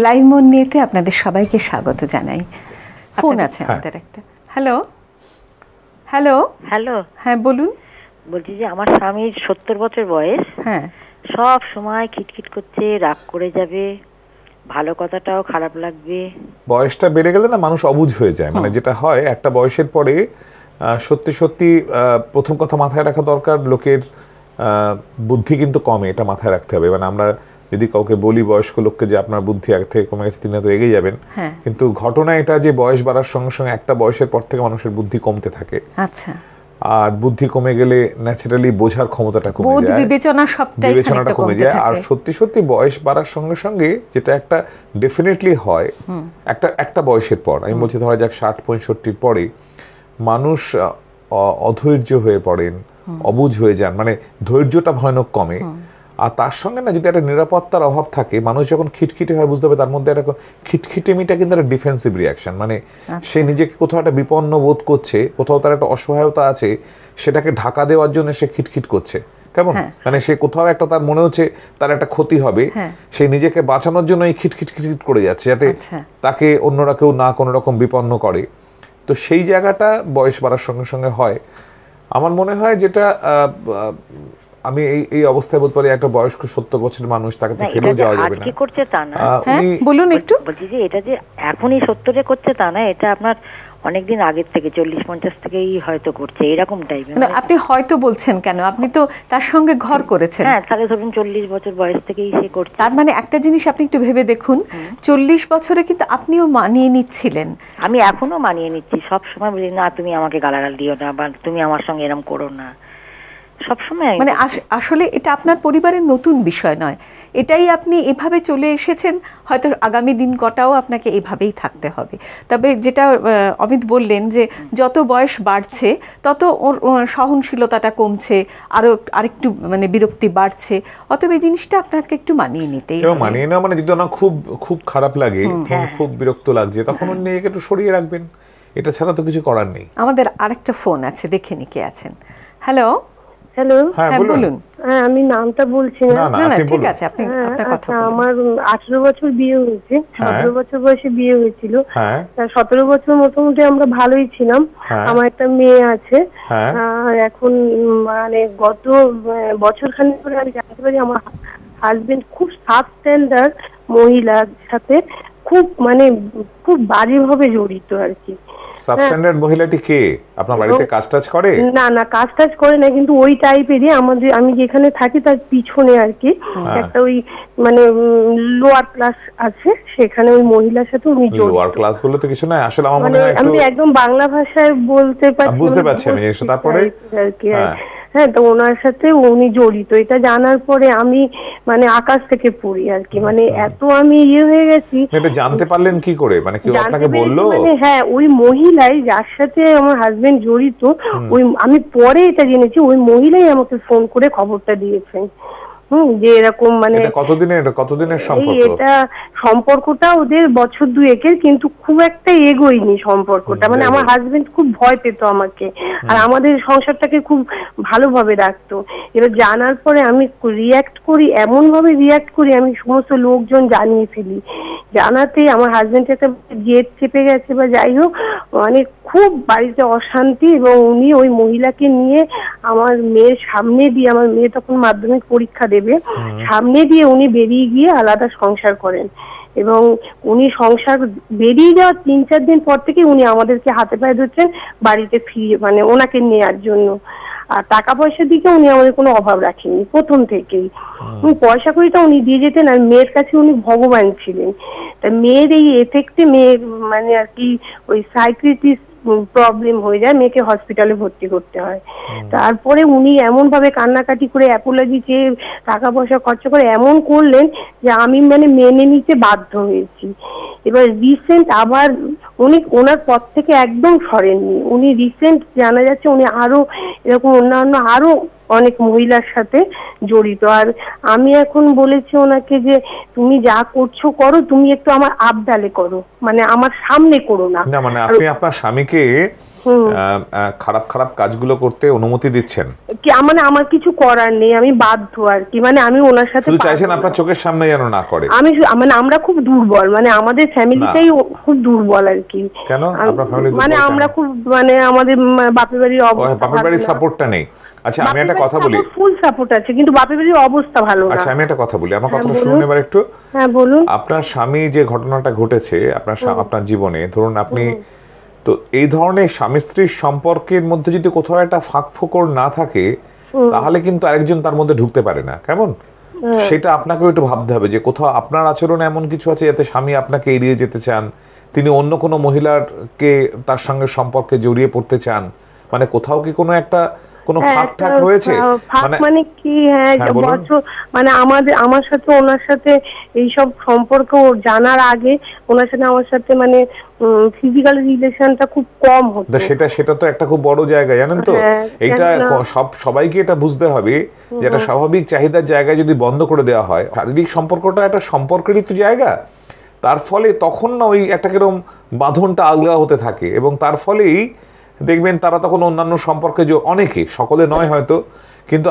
Live মন নিয়েতে আপনাদের সবাইকে স্বাগত জানাই। ফোন আছে আমাদের একটা। হ্যালো হ্যালো হ্যালো, হ্যাঁ বলুন। বলছি যে আমার স্বামীর 70 বছর বয়স। হ্যাঁ, সব সময় খিটখিট করছে, রাগ করে যাবে, ভালো কথাটাও খারাপ লাগবে। বয়সটা বেড়ে গেলে না মানুষ অবুঝ হয়ে যায়, মানে যেটা হয় একটা বয়সের পরে সত্যি সত্যি প্রথম কথা মাথায় রাখা দরকার, লোকের বুদ্ধি কিন্তু কমে, এটা মাথায় রাখতে হবে। মানে আমরা যদি কাউকে বলি বয়স্ক লোককে যে আপনার বুদ্ধি আগে থেকে কমে গেছে, তিনি তো এগিয়ে যাবেন, কিন্তু ঘটনা এটা যে বয়স বাড়ার সঙ্গে সঙ্গে একটা বয়সের পর থেকে মানুষের বুদ্ধি কমতে থাকে। আচ্ছা, আর বুদ্ধি কমে গেলে ন্যাচারালি বোঝার ক্ষমতাটা কমে যায়, বিবেচনাটা কমে যায়। আর সত্যি সত্যি বয়স বাড়ার সঙ্গে সঙ্গে যেটা একটা ডেফিনেটলি হয়, একটা বয়সের পর, আমি বলছি ধরা যাক 60-65 পরে মানুষ অধৈর্য হয়ে পড়েন, অবুঝ হয়ে যান, মানে ধৈর্যটা ভয়ানক কমে। আর তার সঙ্গে না যদি একটা নিরাপত্তার অভাব থাকে, মানুষ যখন খিটখিটে হয় বুঝতে হবে তার মধ্যে একটা খিটখিটেমিটা কিন্তু একটা ডিফেন্সিভ রিয়াকশন, মানে সে নিজেকে কোথাও একটা বিপন্ন বোধ করছে, কোথাও তার একটা অসহায়তা আছে, সেটাকে ঢাকা দেওয়ার জন্য সে খিটখিট করছে। কেমন, মানে সে কোথাও একটা তার মনে হচ্ছে তার একটা ক্ষতি হবে, সে নিজেকে বাঁচানোর জন্য এই খিটখিট খিটখিট করে যাচ্ছে যাতে তাকে অন্যরা কেউ না কোনো রকম বিপন্ন করে। তো সেই জায়গাটা বয়স বাড়ার সঙ্গে সঙ্গে হয়। আমার মনে হয় যেটা আমি এই অবস্থায় বলতে পারি, একটা বয়স্ক 70 বছরের মানুষ, তাকে তো ফেলেও যাওয়া যাবে না। কি করছে তা না, বলুন একটু। বলছি যে এটা যে এখনই 70-এ করছে তা না, এটা আপনার অনেকদিন আগের থেকে 40-50 থেকেই হয়তো করছে এরকম টাইপের। আপনি হয়তো বলছেন কেন, আপনি তো তার সঙ্গে ঘর করেছেন। হ্যাঁ, তাহলে ধরুন 40 বছর বয়স থেকেই সে করছে। তার মানে একটা জিনিস আপনি একটু ভেবে দেখুন, 40 বছরে কিন্তু আপনিও মানিয়ে নিচ্ছিলেন। আমি এখনো মানিয়ে নিচ্ছি, সব সময় বলি না তুমি আমাকে গালাগাল দিও না, বা তুমি আমার সঙ্গে এরকম করো না, সবসময়। মানে আসলে এটা আপনার পরিবারের নতুন বিষয় নয়, এটাই আপনি এভাবে চলে এসেছেন, হয়তো আগামী দিন কটাও আপনাকে এভাবেই থাকতে হবে। তবে যেটা অমিত বললেন যে যত বয়স বাড়ছে তত ওর সহনশীলতাটা কমছে, আরেকটু মানে বিরক্তি বাড়ছে, অতএব এই জিনিসটা আপনাকে একটু মানিয়ে নিতেই হবে। মানিয়ে নেওয়া মানে যদি না খুব খুব খারাপ লাগে, তখন খুব বিরক্ত লাগছে, তখন নিজেকে একটু সরিয়ে রাখবেন, এটা ছাড়া তো কিছু করার নেই। আমাদের আরেকটা ফোন আছে, দেখে নি কে আছেন। হ্যালো হ্যালো, হ্যাঁ বলুন। হ্যাঁ, আমি নামটা বলছি না, ঠিক আছে, আপনি আপনার কথা বলুন। আমার 18 বছর বিয়ে হয়েছে, 17 বছর বয়সে বিয়ে হয়েছিল। 17 বছর মোটামুটি আমরা ভালোই ছিলাম। আমার একটা মেয়ে আছে, আর এখন মানে গত বছর খানেক ধরে আমি জানতে পারি আমার হাজবেন্ড খুব সাবস্ট্যান্ডার্ড মহিলার সাথে খুব মানে খুব বাজেভাবে জড়িত আর কি। সাবস্ট্যান্ডার্ড মহিলাটি কে? আপনার বাড়িতে কাজ টাজ করে? না না, কাজ টাজ করে না, কিন্তু ওই টাইপেরই। আমাদের আমি যেখানে থাকি তার পিছনে আর কি একটা ওই মানে লোয়ার ক্লাস আছে, সেখানে ওই মহিলার সাথে উনি জড়িত। লোয়ার ক্লাস বলে তো কিছু নাই আসলে, আমার মনে হয় আমি একদম বাংলা ভাষায় বলতে পারছি, বুঝতে পারছি আমি। তারপরে হ্যাঁ, তো ওনার সাথে উনি জড়িত, এটা জানার পরে আমি মানে আকাশ থেকে পড়ি আর কি, মানে এত আমি হয়ে গেছি। এটা জানতে পারলেন কি করে, মানে কেউ আপনাকে বললো? হ্যাঁ, ওই মহিলাই যার সাথে আমার হাজবেন্ড জড়িত, ওই আমি পরে এটা জেনেছি, ওই মহিলাই আমাকে ফোন করে খবরটা দিয়েছেন যে এরকম মানে কতদিনের সম্পর্ক? এটা সম্পর্কটা ওদের বছর দুয়েকের, কিন্তু খুব একটা এগোয়নি সম্পর্কটা। মানে আমার হাজবেন্ড খুব ভয় পেত আমাকে, আর আমাদের সংসারটাকে খুব ভালোভাবে রাখতো। এবার জানার পরে আমি এমন ভাবে রিয়াক্ট করি, আমি সমস্ত লোকজন জানিয়ে ফেলি। জানাতে আমার হাজবেন্ড একটা জেদ চেপে গেছে বা যাই হোক, মানে খুব বাড়িতে অশান্তি, এবং উনি ওই মহিলাকে নিয়ে আমার মেয়ের সামনে দিয়ে, আমার মেয়ে তখন মাধ্যমিক পরীক্ষা দেবে, সামনে দিয়ে উনি বেরিয়ে গিয়ে আলাদা সংসার করেন। এবং উনি সংসার বেরিয়ে যাওয়ার 3-4 দিন পর থেকে উনি আমাদেরকে হাতে পায়ে ধরছেন বাড়িতে ফিরে, মানে ওনাকে নেওয়ার জন্য। আর টাকা পয়সার দিকে উনি আমাদের কোনো অভাব রাখেননি প্রথম থেকেই। পয়সা কড়িটা উনি দিয়ে যেতেন, আর মেয়ের কাছে উনি ভগবান ছিলেন। তা মেয়ের এই এফেক্টে মেয়ের মানে আর কি ওই সাইকিয়াট্রিস্ট প্রবলেম হয়ে যায়, মেয়েকে হসপিটালে ভর্তি করতে হয়। তারপরে উনি এমন ভাবে কান্নাকাটি করে অ্যাপোলজি চেয়ে টাকা পয়সা খরচা করে এমন করলেন যে আমি মানে মেনে নিতে বাধ্য হয়েছি। এবার রিসেন্ট আবার উনি ওনার পথ থেকে একদম সরেননি। উনি রিসেন্ট জানা যাচ্ছে উনি আরো এরকম অন্যান্য আরো অনেক মহিলার সাথে জড়িত। আর আমি এখন বলেছি ওনাকে যে তুমি যা করছো করো, তুমি একটু আমার আবডালে করো, মানে আমার সামনে করো না। মানে আপনি আপনার স্বামীকে খারাপ খারাপ কাজগুলো করতে অনুমতি দিচ্ছেন, কি মানে আমার কিছু করার নেই, আমি বাধ্য আর কি, মানে আমি ওনার সাথে শুধু চাইছেন আপনার চোখের সামনে যেন না করে। আমি মানে আমরা খুব দুর্বল, মানে আমাদের ফ্যামিলিটাই খুব দুর্বল আর কি। কেন আপনার ফ্যামিলি দুর্বল? মানে আমরা খুব মানে আমাদের বাপের বাড়ির অবস্থা, বাপের বাড়ির সাপোর্টটা নেই। আচ্ছা আমি একটা কথা বলি, ফুল সাপোর্ট আছে কিন্তু বাপের বাড়ির অবস্থা ভালো না। আচ্ছা আমি একটা কথা বলি, আমার কথাটা শুনুন এবার একটু। হ্যাঁ বলুন। আপনার স্বামী যে ঘটনাটা ঘটেছে আপনার জীবনে, ধরুন আপনি তো এই ধরনের স্বামী স্ত্রীর সম্পর্কের মধ্যে যদি কোথাও একটা ফাঁক ফোকর না থাকে, তাহলে কিন্তু আরেকজন তার মধ্যে ঢুকতে পারে না, কেমন? সেটা আপনাকেও একটু ভাবতে হবে যে কোথাও আপনার আচরণে এমন কিছু আছে যাতে স্বামী আপনাকে এড়িয়ে যেতে চান, তিনি অন্য কোনো মহিলারকে তার সঙ্গে সম্পর্কে জড়িয়ে পড়তে চান, মানে কোথাও কি কোনো একটা কোনো ফাঁক ঠাক রয়েছে? মানে কি, হ্যাঁ বছর মানে আমার সাথে ওনার সাথে এইসব সম্পর্ক জানার আগে ওনার সাথে আমার সাথে মানে ফিজিক্যাল রিলেশনটা খুব কম হতো। সেটা তো একটা খুব বড় জায়গা, জানেন তো। এইটা সবাইকে এটা বুঝতে হবে যে একটা স্বাভাবিক চাহিদার জায়গায় যদি বন্ধ করে দেওয়া হয়, শারীরিক সম্পর্কটা একটা সম্পর্কেরই তো জায়গা, তার ফলে তখন না ওই একটা কিরকম বাঁধনটা আলগা হতে থাকে, এবং তার ফলেই দেখবেন তারা তখন অন্যান্য সম্পর্কে অনেকে, সকলে নয় হয়তো, কিন্তু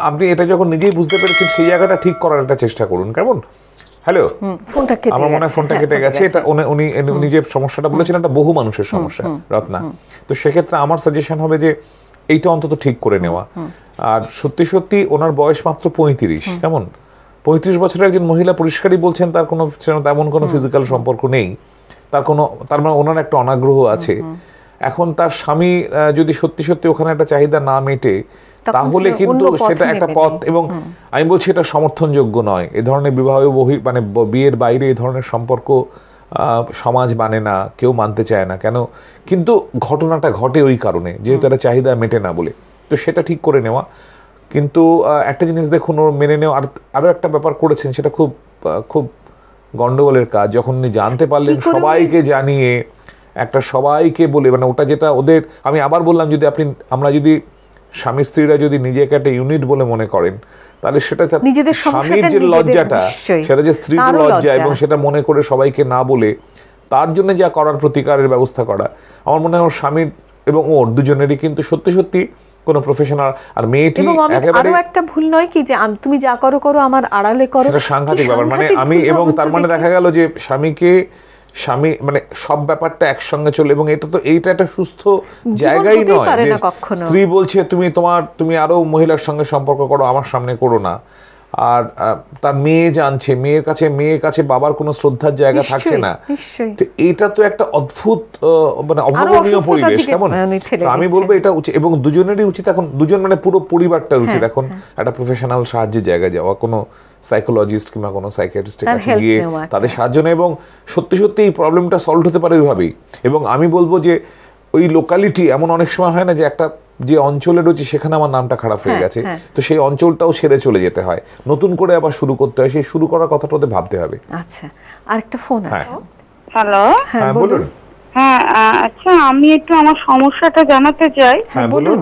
আপনি এটা যখন নিজেই বুঝতে পেরেছেন সেই জায়গাটা ঠিক করার একটা চেষ্টা করুন, কেমন? হ্যালো, আমার মনে হয় ফোনটা কেটে গেছে। এটা উনি যে সমস্যাটা বলেছেন এটা বহু মানুষের সমস্যা রত্না। তো সেক্ষেত্রে আমার সাজেশন হবে যে এইটা অন্তত ঠিক করে নেওয়া। আর সত্যি সত্যি ওনার বয়স মাত্র 35, কেমন? 35 বছরের একজন মহিলা পরিষ্কারই বলছেন তার কোনো তেমন কোনো ফিজিক্যাল সম্পর্ক নেই, তার মানে ওনার একটা অনাগ্রহ আছে। এখন তার স্বামী যদি সত্যি সত্যি ওখানে একটা চাহিদা না মেটে, তাহলে কিন্তু সেটা একটা পথ, এবং আমি বলছি এটা সমর্থনযোগ্য নয়। এ ধরনের বিবাহ মানে বিয়ের বাইরে এই ধরনের সম্পর্ক সমাজ মানে না, কেউ মানতে চায় না। কেন? কিন্তু ঘটনাটা ঘটে ওই কারণে, যেহেতু একটা চাহিদা মেটে না বলে। তো সেটা ঠিক করে নেওয়া। কিন্তু একটা জিনিস দেখুন, ওর মেনে নেওয়া আরো একটা ব্যাপার করেছেন, সেটা খুব খুব গন্ডগোলের কাজ। যখন উনি জানতে পারলেন, সবাইকে জানিয়ে একটা সবাইকে বলে, মানে ওটা যেটা ওদের, আমি আবার বললাম, যদি আমরা যদি স্বামী স্ত্রীরা যদি নিজেকে একটা ইউনিট বলে মনে করেন, তাহলে সেটা স্বামীর যে লজ্জাটা, সেটা যে স্ত্রীর লজ্জা, এবং সেটা মনে করে সবাইকে না বলে তার জন্য যা করার প্রতিকারের ব্যবস্থা করা, আমার মনে হয় ওর স্বামীর এবং ওর দুজনেরই কিন্তু সত্যি সত্যি কোনো প্রফেশনাল। আর মেয়েটি একেবারে আরো একটা ভুল নয় কি যে তুমি যা করো করো আমার আড়ালে করো, এটা সাংঘাতিক ব্যাপার। মানে আমি এবং তার মানে দেখা গেল যে স্বামী মানে সব ব্যাপারটা একসঙ্গে চলে, এবং এইটা একটা সুস্থ জায়গাই নয় যে স্ত্রী বলছে তুমি আরো মহিলার সঙ্গে সম্পর্ক করো, আমার সামনে করো না। আর তার মেয়ে জানছে, মেয়ের কাছে বাবার কোনো শ্রদ্ধার জায়গা থাকছে না। তো এইটা তো একটা অদ্ভুত মানে অভাবনীয় পরিবেশ, কেমন? আমি বলবো এটা উচিত, এবং দুজনেরই উচিত, এখন দুজন মানে পুরো পরিবারটার উচিত এখন একটা প্রফেশনাল সাহায্যের জায়গায় যাওয়া, কোনো সাইকোলজিস্ট কিংবা কোনো সাইকিয়াট্রিস্টের কাছে গিয়ে তাদের সাহায্য নেয়, এবং সত্যি সত্যি এই প্রবলেমটা সলভ হতে পারে ওইভাবেই। এবং আমি বলবো যে ওই লোকালিটি, এমন অনেক সময় হয় না যে একটা যে অঞ্চলে রয়েছে সেখানে আমার নামটা খারাপ হয়ে গেছে, তো সেই অঞ্চলটাও ছেড়ে চলে যেতে হয়, নতুন করে আবার শুরু করতে হয়, সেই শুরু করার কথাটা ওদের ভাবতে হবে। আচ্ছা, আরেকটা ফোন আছে। হ্যালো, হ্যাঁ বলুন। হ্যাঁ আচ্ছা, আমি একটু আমার সমস্যাটা জানাতে চাই। হ্যাঁ বলুন।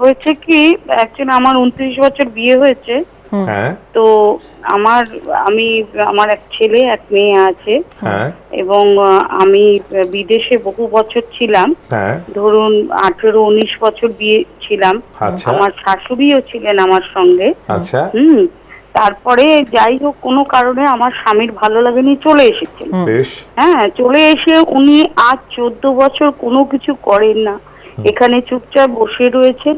হয়েছে কি, অ্যাকচুয়ালি আমার 29 বছর বিয়ে হয়েছে। হ্যাঁ। তো আমার এক ছেলে এক মেয়ে আছে। হ্যাঁ। এবং আমি বিদেশে বহু বছর ছিলাম। হ্যাঁ। ধরুন 18-19 বছর বিয়ে ছিলাম। আচ্ছা। আমার শাশুড়িও ছিলেন আমার সঙ্গে। আচ্ছা। তারপরে যাই হোক কোনো কারণে আমার স্বামীর ভালো লাগেনি, চলে এসেছেন। বেশ। হ্যাঁ, চলে এসে উনি আজ 14 বছর কোনো কিছু করেন না, এখানে চুপচাপ বসে রয়েছেন,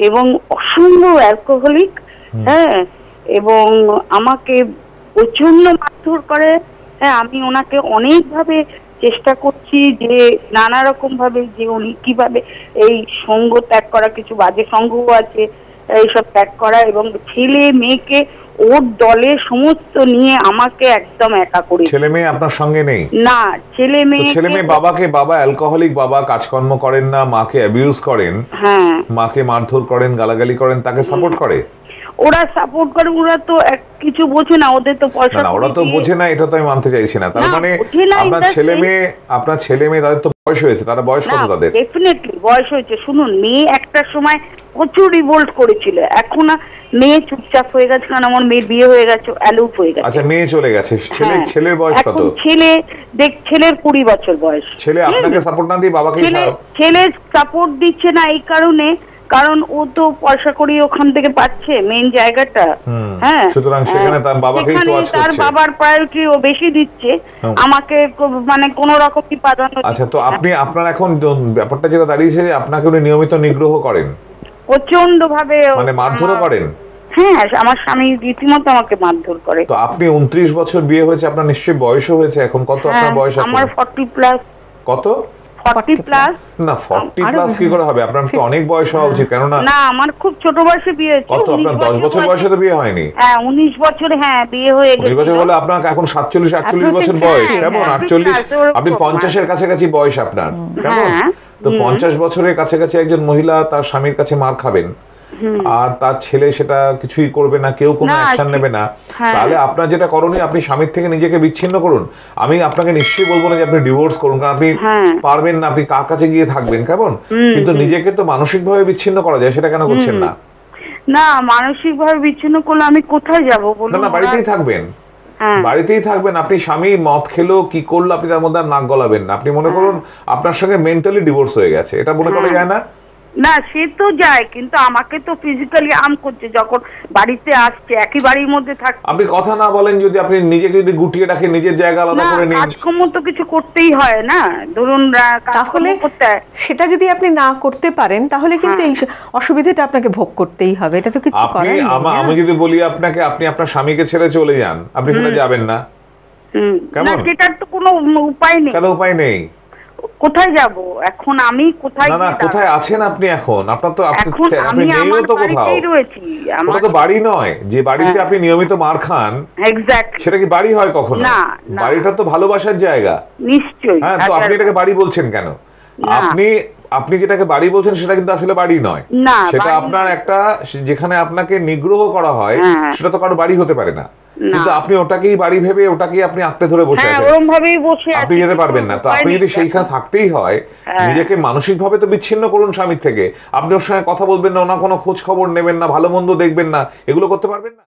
এবং অসম্ভব অ্যালকোহলিক। হ্যাঁ, এবং আমাকে প্রচন্ড মারধর করে। হ্যাঁ, আমি ওনাকে অনেকভাবে চেষ্টা করছি যে নানা রকম ভাবে যে উনি কিভাবে এই সঙ্গ ত্যাগ করা, কিছু বাজে সঙ্গ আছে এইসব ত্যাগ করা, এবং ছেলে মেয়েকে ওর দলে সমস্ত নিয়ে আমাকে একদম একা করে। ছেলে মেয়ে আপনার সঙ্গে নেই? না, ছেলে মেয়ে বাবা অ্যালকোহলিক, বাবা কাজকর্ম করেন না, মাকে অ্যাবিউজ করেন, হ্যাঁ, মাকে মারধর করেন, গালাগালি করেন, তাকে সাপোর্ট করে। ওরা সাপোর্ট করে, ওরা তো কিছু বোঝে না, ওদের তো পয়সা না, ওরা তো বোঝে না, এটা তো আমি মানতে চাইছি না। তার মানে আপনার ছেলে মেয়ে তাদের তো বয়স হয়েছে, তারা বয়স কত তাদের? ডেফিনেটলি বয়স হয়েছে। শুনুন, মেয়ে একটা সময় প্রচুর রিভোল্ট করেছিল, এখন মেয়ে চুপচাপ হয়ে গেছে, কারণ আমার মেয়ের বিয়ে হয়ে গেছে, অ্যালুপ হয়ে গেছে। আচ্ছা, মেয়ে চলে গেছে, ছেলের বয়স কত? ছেলের 20 বছর বয়স। ছেলে আপনাকে সাপোর্ট না দিয়ে বাবাকে? ছেলে সাপোর্ট দিচ্ছে না এই কারণ ও তো পয়সা করি ওখান থেকে পাচ্ছে মেইন জায়গাটা। হ্যাঁ, সুতরাং সেখানে তার বাবাকেই তো আজ করছে, তার বাবার প্রায়োরিটি ও বেশি দিচ্ছে, আমাকে মানে কোন রকম কি প্রাধান্য। আচ্ছা, তো আপনার এখন ব্যাপারটা যেটা দাঁড়িয়েছে যে আপনাকে উনি নিয়মিত নিগ্রহ করেন, প্রচন্ড ভাবে, মানে মারধরও করেন? হ্যাঁ, আমার স্বামী রীতিমতো আমাকে মারধর করে। তো আপনি 29 বছর বিয়ে হয়েছে, আপনার নিশ্চয়ই বয়সও হয়েছে এখন। কত আপনার বয়স এখন? আমার 40 প্লাস। কত? 40 প্লাস। না, 40 প্লাস কি করে হবে? আপনার তো অনেক বয়স হওয়া উচিত, কেন না? না, আমার খুব ছোট বয়সে বিয়ে হয়েছে। কত আপনার? 10 বছর বয়সে তো বিয়ে হয়নি? হ্যাঁ, 19 বছর, হ্যাঁ, বিয়ে হয়ে গেছে। 19 বছর হলে আপনার এখন 47-48 বছর বয়স, কেমন? 48, আপনি 50 এর কাছাকাছি বয়স আপনার, কেমন? তো 50 বছরের কাছাকাছি একজন মহিলা তার স্বামীর কাছে মার খাবেন, আর তার ছেলে সেটা কিছুই করবে না, কেউ কোনো অ্যাকশন নেবে না, তাহলে আপনার যেটা করণীয়, আপনি স্বামীর থেকে নিজেকে বিচ্ছিন্ন করুন। আমি আপনাকে নিশ্চয়ই বলবো না যে আপনি ডিভোর্স করুন, কারণ আপনি পারবেন না, আপনি কার কাছে গিয়ে থাকবেন, কেমন? কিন্তু নিজেকে তো মানসিক ভাবে বিচ্ছিন্ন করা যায়, সেটা কেন করছেন না? না, মানসিক ভাবে বিচ্ছিন্ন করলে আমি কোথায় যাব বলুন? না, বাড়িতেই থাকবেন, বাড়িতেই থাকবেন। আপনি স্বামী মদ খেলো কি করলো, আপনি তার মধ্যে আর নাক গলাবেন না। আপনি মনে করুন আপনার সঙ্গে মেন্টালি ডিভোর্স হয়ে গেছে, এটা মনে করা যায় না? না, সে তো যায়, কিন্তু আমাকে তো ফিজিক্যালি হার্ম করছে যখন বাড়িতে আসছে, একই বাড়ির মধ্যে থাকছে। আপনি কথা না বলেন, যদি আপনি নিজেকে যদি গুটিয়ে রাখেন, নিজের জায়গা আলাদা করে নিন। কাজকর্ম তো কিছু করতেই হয় না, ধরুন, তাহলে সেটা যদি আপনি না করতে পারেন, তাহলে কিন্তু এই অসুবিধাটা আপনাকে ভোগ করতেই হবে, এটা তো কিছু করার নেই। আমি যদি বলি আপনাকে, আপনি আপনার স্বামীকে ছেড়ে চলে যান, আপনি সেটা যাবেন না, কেমন? সেটার তো কোনো উপায় নেই। কেন উপায় নেই? কোথায় যাব এখন? আমি কোথায়? না, কোথায় আছেন আপনি এখন? আপনার তো আপনি নেইও তো কোথাও। ওটা তো বাড়ি নয়, যে বাড়িতে আপনি নিয়মিত মার খান, সেটা কি বাড়ি হয় কখনো? বাড়িটা তো ভালোবাসার জায়গা, নিশ্চয়ই। হ্যাঁ, তো আপনি এটাকে বাড়ি বলছেন কেন? আপনি যেটাকে বাড়ি বলছেন সেটা কিন্তু আসলে বাড়ি নয়, সেটা আপনার একটা, যেখানে আপনাকে নিগ্রহ করা হয়, সেটা তো কারো বাড়ি হতে পারে না। কিন্তু আপনি ওটাকেই বাড়ি ভেবে ওটাকেই আপনি আঁকড়ে ধরে বসে আছেন, আপনি যেতে পারবেন না। তো আপনি যদি সেইখানে থাকতেই হয়, নিজেকে মানসিক ভাবে তো বিচ্ছিন্ন করুন স্বামীর থেকে। আপনি ওর সঙ্গে কথা বলবেন না, ওনার কোনো খোঁজ খবর নেবেন না, ভালো মন্দ দেখবেন না, এগুলো করতে পারবেন না।